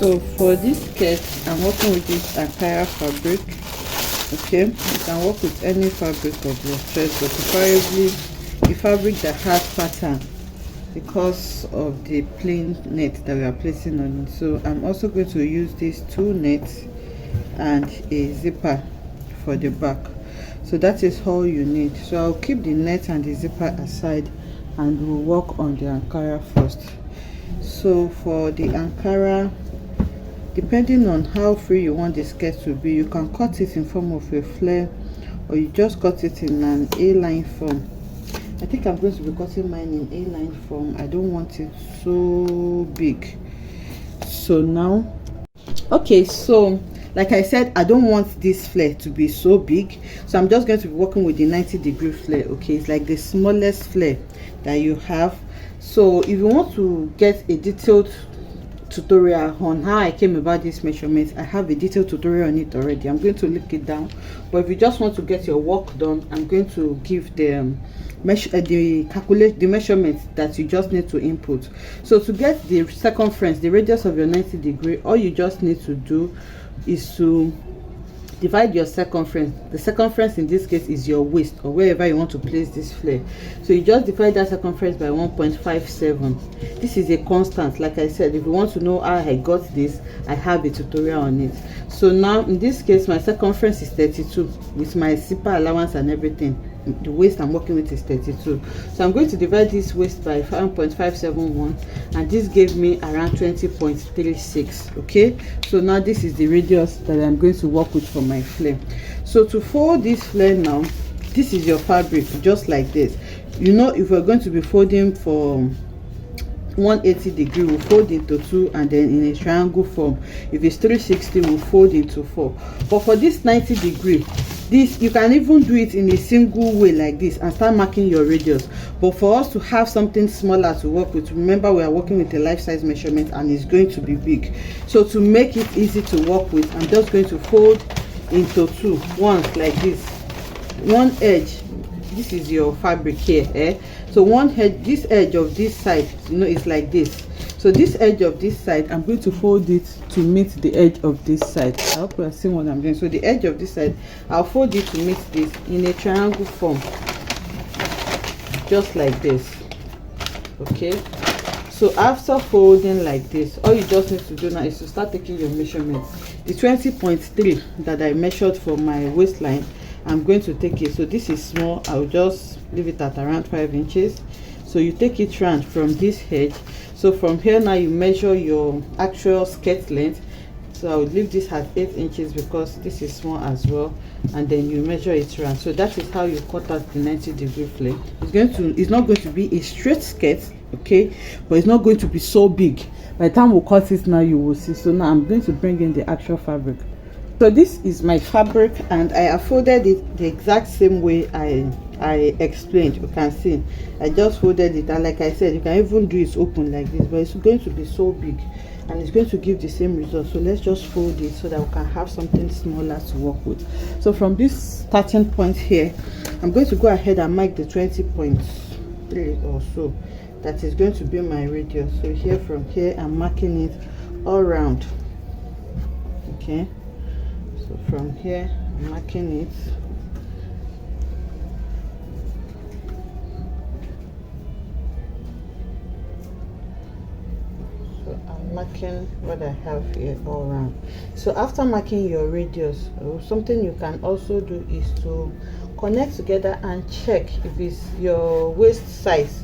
So for this skirt, I'm working with this Ankara fabric. Okay, you can work with any fabric of your choice, but preferably the fabric that has pattern, because of the plain net that we are placing on it. So I'm also going to use these 2 nets and a zipper for the back. So that is all you need. So I'll keep the net and the zipper aside and we'll work on the Ankara first. So for the Ankara, depending on how free you want the skirt to be, you can cut it in form of a flare, or you just cut it in an A-line form. I think I'm going to be cutting mine in A-line form. I don't want it so big. So now, okay, so like I said, I don't want this flare to be so big, so I'm just going to be working with the 90-degree flare. Okay, it's like the smallest flare that you have. So if you want to get a detailed tutorial on how I came about this measurement, I have a detailed tutorial on it already. I'm going to link it down. But if you just want to get your work done, I'm going to give the the measurements that you just need to input. So to get the circumference, the radius of your 90-degree, all you just need to do is to divide your circumference. The circumference in this case is your waist, or wherever you want to place this flare. So you just divide that circumference by 1.57. This is a constant. Like I said, if you want to know how I got this, I have a tutorial on it. So now in this case, my circumference is 32 with my zipper allowance and everything. The waist I'm working with is 32. So I'm going to divide this waist by 1.571, and this gave me around 20.36. okay, so now this is the radius that I'm going to work with for my flare. So to fold this flare now, this is your fabric, just like this. You know, if we're going to be folding for 180-degree, we'll fold into 2, and then in a triangle form. If it's 360, we'll fold into 4. But for this 90-degree, this you can even do it in a single way like this and start marking your radius. But for us to have something smaller to work with, remember we are working with a life size measurement and it's going to be big. So to make it easy to work with, I'm just going to fold into 2 once like this. One edge, this is your fabric here, so one edge, this edge of this side, you know, it's like this. So this edge of this side, I'm going to fold it to meet the edge of this side. I hope you are seeing what I'm doing. So the edge of this side, I'll fold it to meet this in a triangle form, just like this. Okay, so after folding like this, all you just need to do now is to start taking your measurements. The 20.3 that I measured for my waistline, I'm going to take it. So this is small, I'll just leave it at around 5 inches. So you take it round from this edge. So from here now you measure your actual skirt length. So I will leave this at 8 inches because this is small as well, and then you measure it round. So that is how you cut out the 90-degree flare. It's not going to be a straight skirt, okay, but it's not going to be so big. By the time we cut it now, you will see. So now I'm going to bring in the actual fabric. So this is my fabric, and I have folded it the exact same way I explained. You can see I just folded it, and like I said, you can even do it open like this, but it's going to be so big and it's going to give the same result. So let's just fold it so that we can have something smaller to work with. So from this starting point here, I'm going to go ahead and mark the 20.3 or so. That is going to be my radius. So here, from here, I'm marking it all round. Okay, so from here I'm marking it. So I'm marking what I have here all around. So after marking your radius, something you can also do is to connect together and check if it's your waist size.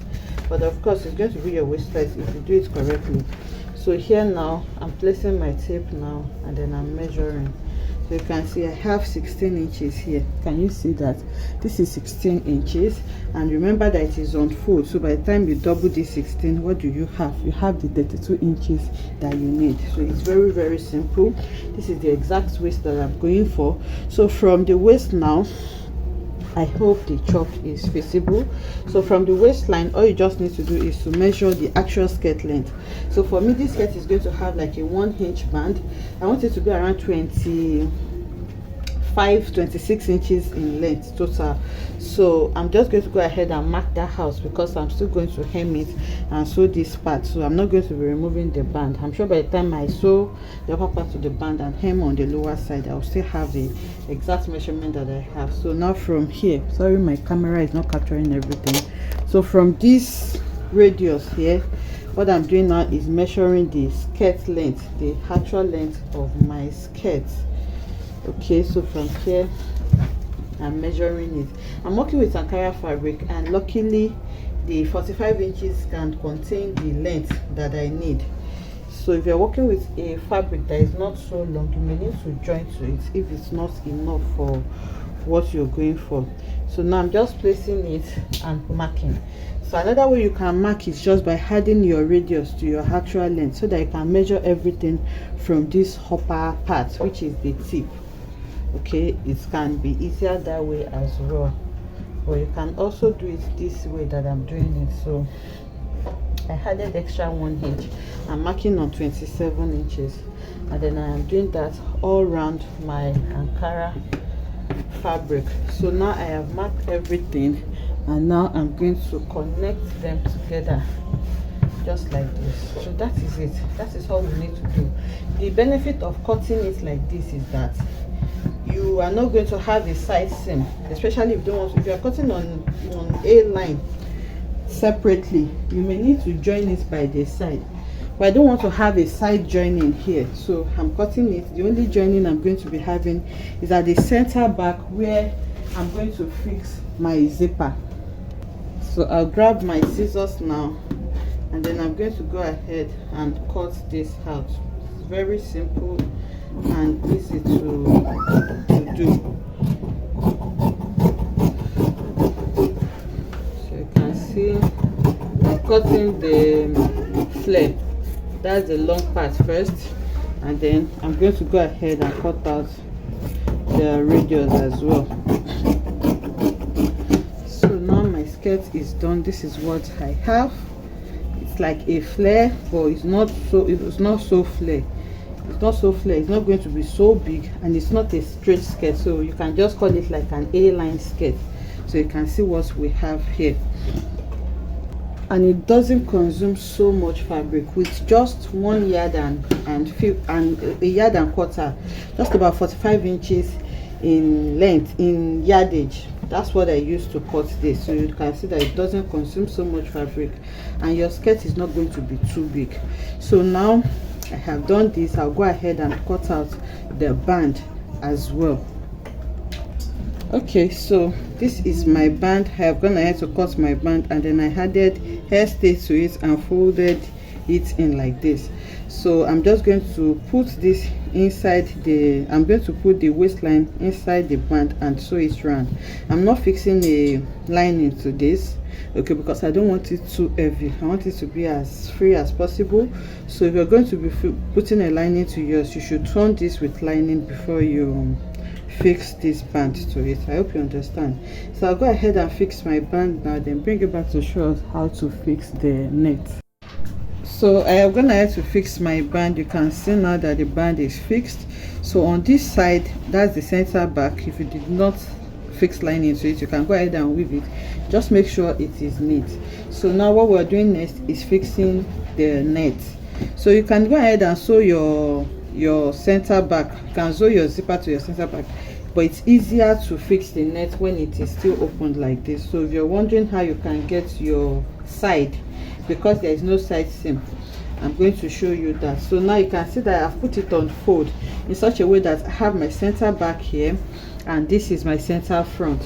But of course it's going to be your waist size if you do it correctly. So here now I'm placing my tape now, and then I'm measuring. So you can see I have 16 inches here. Can you see that? This is 16 inches, and remember that it is on fold. So by the time you double this 16, what do you have? You have the 32 inches that you need. So it's very, very simple. This is the exact waist that I'm going for. So from the waist now, I hope the chalk is visible. So from the waistline, all you just need to do is to measure the actual skirt length. So for me, this skirt is going to have like a 1-inch band. I want it to be around 25 26 inches in length total. So I'm just going to go ahead and mark that house because I'm still going to hem it and sew this part. So I'm not going to be removing the band. I'm sure by the time I sew the upper part of the band and hem on the lower side, I'll still have the exact measurement that I have. So now from here, sorry my camera is not capturing everything. So from this radius here, what I'm doing now is measuring the skirt length, the actual length of my skirt. Okay, so from here I'm measuring it. I'm working with Ankara fabric, and luckily the 45 inches can contain the length that I need. So if you're working with a fabric that is not so long, you may need to join to it if it's not enough for what you're going for. So now I'm just placing it and marking. So another way you can mark is just by adding your radius to your actual length, so that you can measure everything from this upper part, which is the tip. Okay, it can be easier that way as well, but you can also do it this way that I'm doing it. So I added extra 1 inch. I'm marking on 27 inches, and then I am doing that all around my Ankara fabric. So now I have marked everything, and now I'm going to connect them together just like this. So that is it. That is all we need to do. The benefit of cutting it like this is that you are not going to have a side seam, especially if you are cutting on a line separately. You may need to join it by the side, but I don't want to have a side joining here, so I'm cutting it. The only joining I'm going to be having is at the center back, where I'm going to fix my zipper. So I'll grab my scissors now, and then I'm going to go ahead and cut this out. It's very simple and easy to do. So you can see I'm cutting the flare. That's the long part first, and then I'm going to go ahead and cut out the radius as well. So now my skirt is done. This is what I have. It's like a flare, but it's not so flare. It's not so flare. It's not going to be so big, and it's not a straight skirt, so you can just call it like an A-line skirt. So you can see what we have here, and it doesn't consume so much fabric with just 1 yard and a yard and quarter, just about 45 inches in length, in yardage. That's what I used to cut this. So you can see that it doesn't consume so much fabric, and your skirt is not going to be too big. So now I have done this, I'll go ahead and cut out the band as well. Okay, so this is my band. I have gone ahead to cut my band, and then I added hairstay to it and folded it in like this. So I'm just going to put this inside I'm going to put the waistline inside the band and sew it round. I'm not fixing a lining to this, okay, because I don't want it too heavy. I want it to be as free as possible. So if you're going to be putting a lining to yours, you should turn this with lining before you fix this band to it. I hope you understand. So I'll go ahead and fix my band now, then bring it back to show us how to fix the net. So I am gonna have to fix my band. You can see now that the band is fixed. So on this side, that's the center back. If you did not fix lining to it, you can go ahead and weave it. Just make sure it is neat. So now what we're doing next is fixing the net. So you can go ahead and sew your center back. You can sew your zipper to your center back, but it's easier to fix the net when it is still opened like this. So if you're wondering how you can get your side, because there is no side seam, I'm going to show you that. So now you can see that I've put it on fold in such a way that I have my center back here, and this is my center front.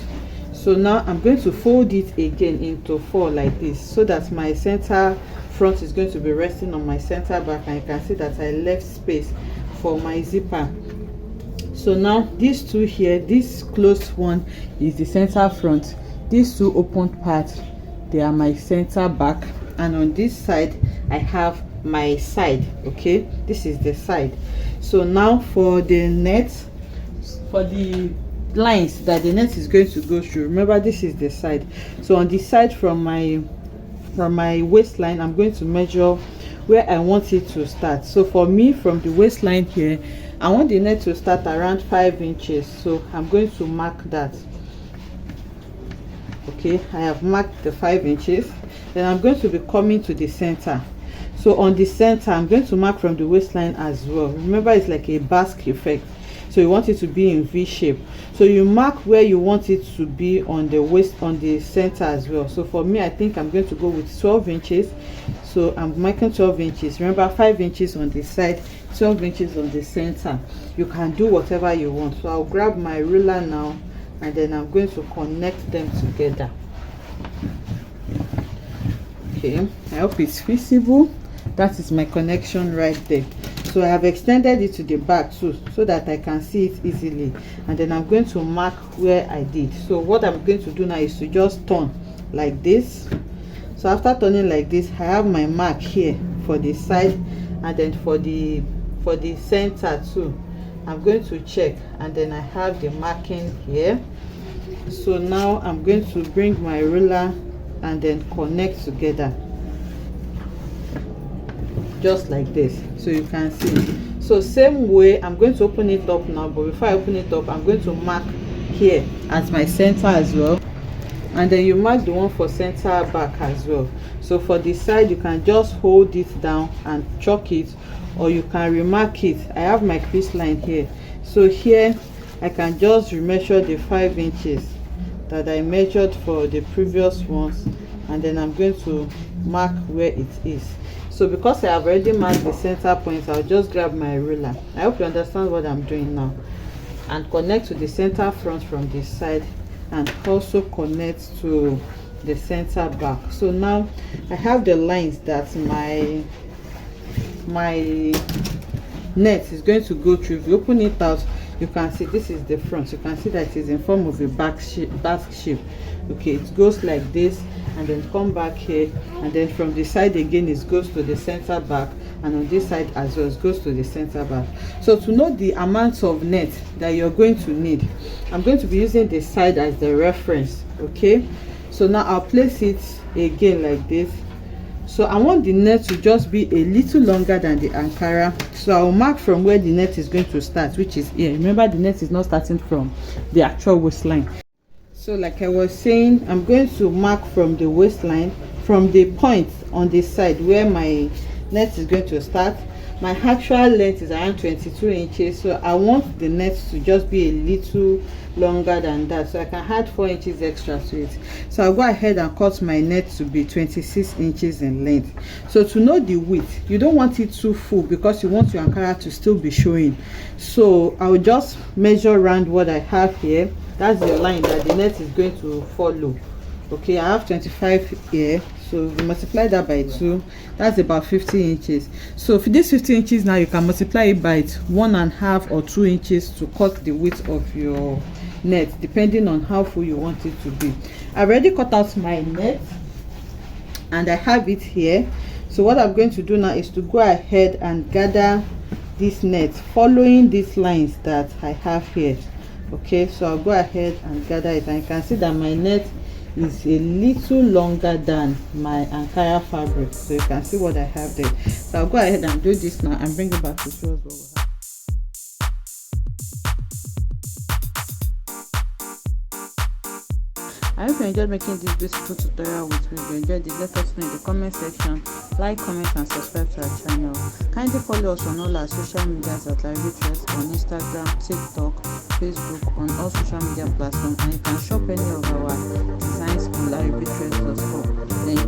So now I'm going to fold it again into 4 like this, so that my center front is going to be resting on my center back, and you can see that I left space for my zipper. So now these two here, this closed one is the center front, these two open parts, they are my center back, and on this side I have my side. Okay, this is the side. So now for the net, for the lines that the net is going to go through, remember this is the side. So on the side from my waistline, I'm going to measure where I want it to start. So for me, from the waistline here, I want the net to start around 5 inches, so I'm going to mark that. Okay, I have marked the 5 inches. Then I'm going to be coming to the center. So on the center, I'm going to mark from the waistline as well. Remember, it's like a basket effect, so you want it to be in V shape. So you mark where you want it to be on the waist, on the center as well. So for me, I think I'm going to go with 12 inches. So I'm marking 12 inches. Remember, 5 inches on the side, 12 inches on the center. You can do whatever you want. So I'll grab my ruler now, and then I'm going to connect them together. Okay, I hope it's visible. That is my connection right there. So I have extended it to the back too, so that I can see it easily. And then I'm going to mark where I did. So what I'm going to do now is to just turn like this. So after turning like this, I have my mark here for the side, and then for the center too. I'm going to check, and then I have the marking here. So now I'm going to bring my ruler and then connect together, just like this, so you can see. So same way, I'm going to open it up now, but before I open it up, I'm going to mark here as my center as well, and then you mark the one for center back as well. So for the side, you can just hold it down and chalk it, or you can remark it. I have my crease line here, so here I can just remeasure the 5 inches that I measured for the previous ones, and then I'm going to mark where it is. So because I have already marked the center point, I'll just grab my ruler. I hope you understand what I'm doing now, and connect to the center front from this side, and also connect to the center back. So now I have the lines that my net is going to go through. If you open it out, you can see this is the front. You can see that it is in form of a back shape. Okay, it goes like this, and then come back here, and then from the side again it goes to the center back, and on this side as well it goes to the center back. So to know the amount of net that you're going to need, I'm going to be using the side as the reference. Okay, so now I'll place it again like this. So I want the net to just be a little longer than the Ankara, so I'll mark from where the net is going to start, which is here. Remember, the net is not starting from the actual waistline. So like I was saying, I'm going to mark from the waistline, from the point on the side where my net is going to start. My actual length is around 22 inches, so I want the net to just be a little longer than that, so I can add 4 inches extra to it. So I'll go ahead and cut my net to be 26 inches in length. So to know the width, you don't want it too full because you want your Ankara to still be showing. So I'll just measure around what I have here. That's the line that the net is going to follow. Okay, I have 25 here, so if you multiply that by 2, that's about 50 inches. So for this 50 inches now, you can multiply it by 1.5 or 2 inches to cut the width of your net, depending on how full you want it to be. I've already cut out my net, and I have it here. So what I'm going to do now is to go ahead and gather this net following these lines that I have here. Okay, so I'll go ahead and gather it, and you can see that my net is a little longer than my Ankara fabric, so you can see what I have there. So I'll go ahead and do this now and bring it back to show us what we have. I hope you enjoyed making this beautiful tutorial with me. If you enjoyed it, let us know in the comment section. Like, comment, and subscribe to our channel. Kindly follow us on all our social medias at Larry Dress on Instagram, TikTok, Facebook, on all social media platforms, and you can shop any of our designs on larrybtress.com. Thank you.